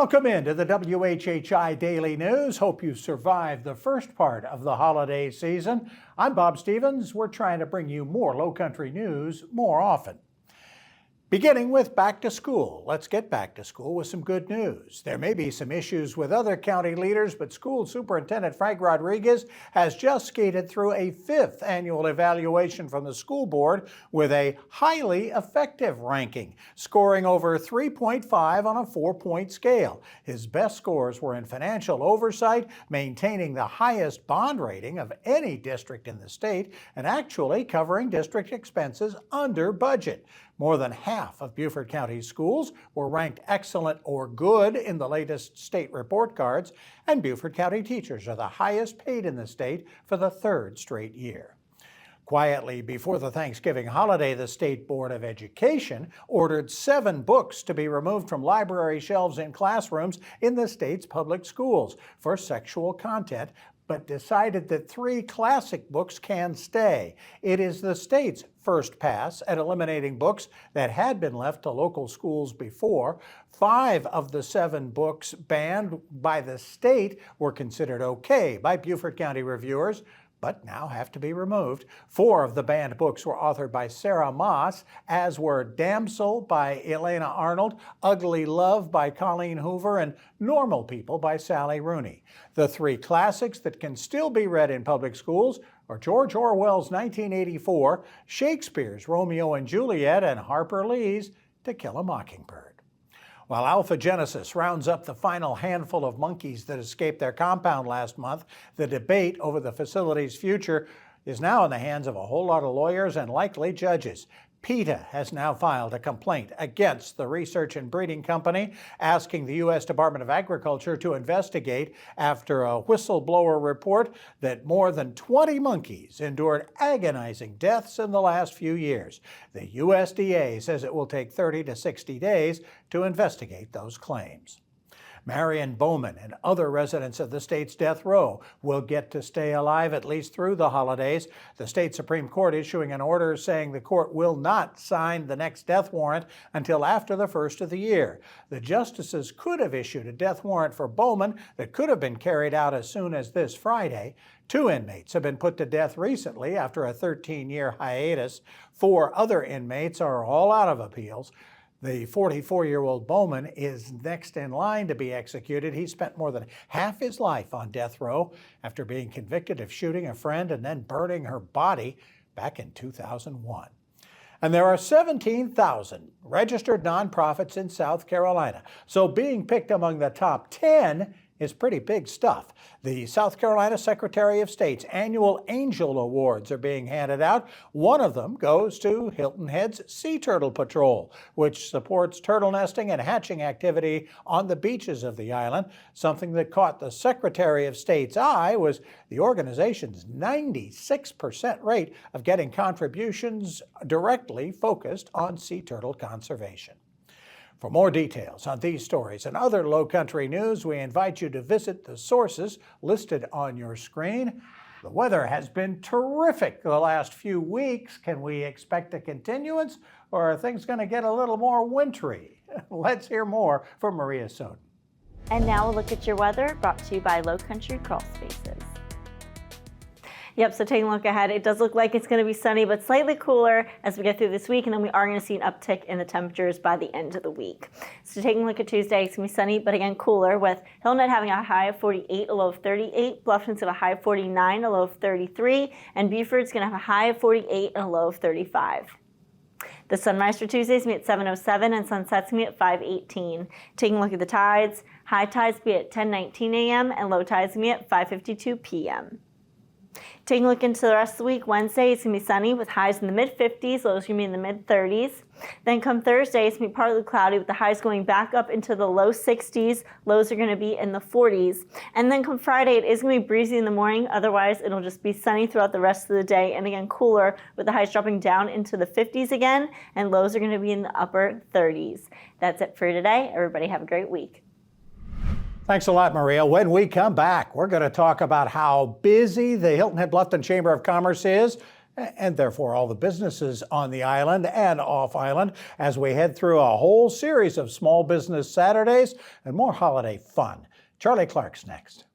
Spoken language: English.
Welcome into the WHHI Daily News. Hope you survived the first part of the holiday season. I'm Bob Stevens. We're trying to bring you more Lowcountry news more often. Beginning with back to school. Let's get back to school with some good news. There may be some issues with other county leaders, but School Superintendent Frank Rodriguez has just skated through a 5th annual evaluation from the school board with a highly effective ranking, scoring over 3.5 on a 4-point scale. His best scores were in financial oversight, maintaining the highest bond rating of any district in the state, and actually covering district expenses under budget. More than half of Beaufort County schools were ranked excellent or good in the latest state report cards, and Beaufort County teachers are the highest paid in the state for the 3rd straight year. Quietly before the Thanksgiving holiday, the State Board of Education ordered 7 books to be removed from library shelves in classrooms in the state's public schools for sexual content, but decided that 3 classic books can stay. It is the state's first pass at eliminating books that had been left to local schools before. 5 of the 7 books banned by the state were considered okay by Beaufort County reviewers, but now have to be removed. 4 of the banned books were authored by Sarah Moss, as were Damsel by Elena Arnold, Ugly Love by Colleen Hoover, and Normal People by Sally Rooney. The 3 classics that can still be read in public schools are George Orwell's 1984, Shakespeare's Romeo and Juliet, and Harper Lee's To Kill a Mockingbird. While Alpha Genesis rounds up the final handful of monkeys that escaped their compound last month, the debate over the facility's future is now in the hands of a whole lot of lawyers and likely judges. PETA has now filed a complaint against the research and breeding company, asking the U.S. Department of Agriculture to investigate after a whistleblower report that more than 20 monkeys endured agonizing deaths in the last few years. The USDA says it will take 30 to 60 days to investigate those claims. Marion Bowman and other residents of the state's death row will get to stay alive at least through the holidays. The state Supreme Court issuing an order saying the court will not sign the next death warrant until after the first of the year. The justices could have issued a death warrant for Bowman that could have been carried out as soon as this Friday. 2 inmates have been put to death recently after a 13-year hiatus. 4 other inmates are all out of appeals. The 44-year-old Bowman is next in line to be executed. He spent more than half his life on death row after being convicted of shooting a friend and then burning her body back in 2001. And there are 17,000 registered nonprofits in South Carolina, so being picked among the top 10 is pretty big stuff. The South Carolina Secretary of State's annual Angel Awards are being handed out. One of them goes to Hilton Head's Sea Turtle Patrol, which supports turtle nesting and hatching activity on the beaches of the island. Something that caught the Secretary of State's eye was the organization's 96% rate of getting contributions directly focused on sea turtle conservation. For more details on these stories and other Lowcountry news, we invite you to visit the sources listed on your screen. The weather has been terrific the last few weeks. Can we expect a continuance, or are things going to get a little more wintry? Let's hear more from Maria Soden. And now we'll look at your weather, brought to you by Lowcountry Crawl Spaces. Yep, so taking a look ahead, it does look like it's going to be sunny but slightly cooler as we get through this week, and then we are going to see an uptick in the temperatures by the end of the week. So taking a look at Tuesday, it's going to be sunny but again cooler, with Hilton having a high of 48, a low of 38, Bluffton's going to have a high of 49, a low of 33, and Beaufort's going to have a high of 48 and a low of 35. The sunrise for Tuesday is going to be at 7:07 and sunset's going to be at 5:18. Taking a look at the tides, high tides will be at 10:19 a.m. and low tides will be at 5:52 p.m. Taking a look into the rest of the week, Wednesday it's going to be sunny with highs in the mid-50s, lows going to be in the mid-30s. Then come Thursday, it's going to be partly cloudy with the highs going back up into the low 60s, lows are going to be in the 40s. And then come Friday, it is going to be breezy in the morning, otherwise it'll just be sunny throughout the rest of the day, and again cooler with the highs dropping down into the 50s again, and lows are going to be in the upper 30s. That's it for today. Everybody have a great week. Thanks a lot, Maria. When we come back, we're going to talk about how busy the Hilton Head Bluffton Chamber of Commerce is and therefore all the businesses on the island and off island, as we head through a whole series of Small Business Saturdays and more holiday fun. Charlie Clark's next.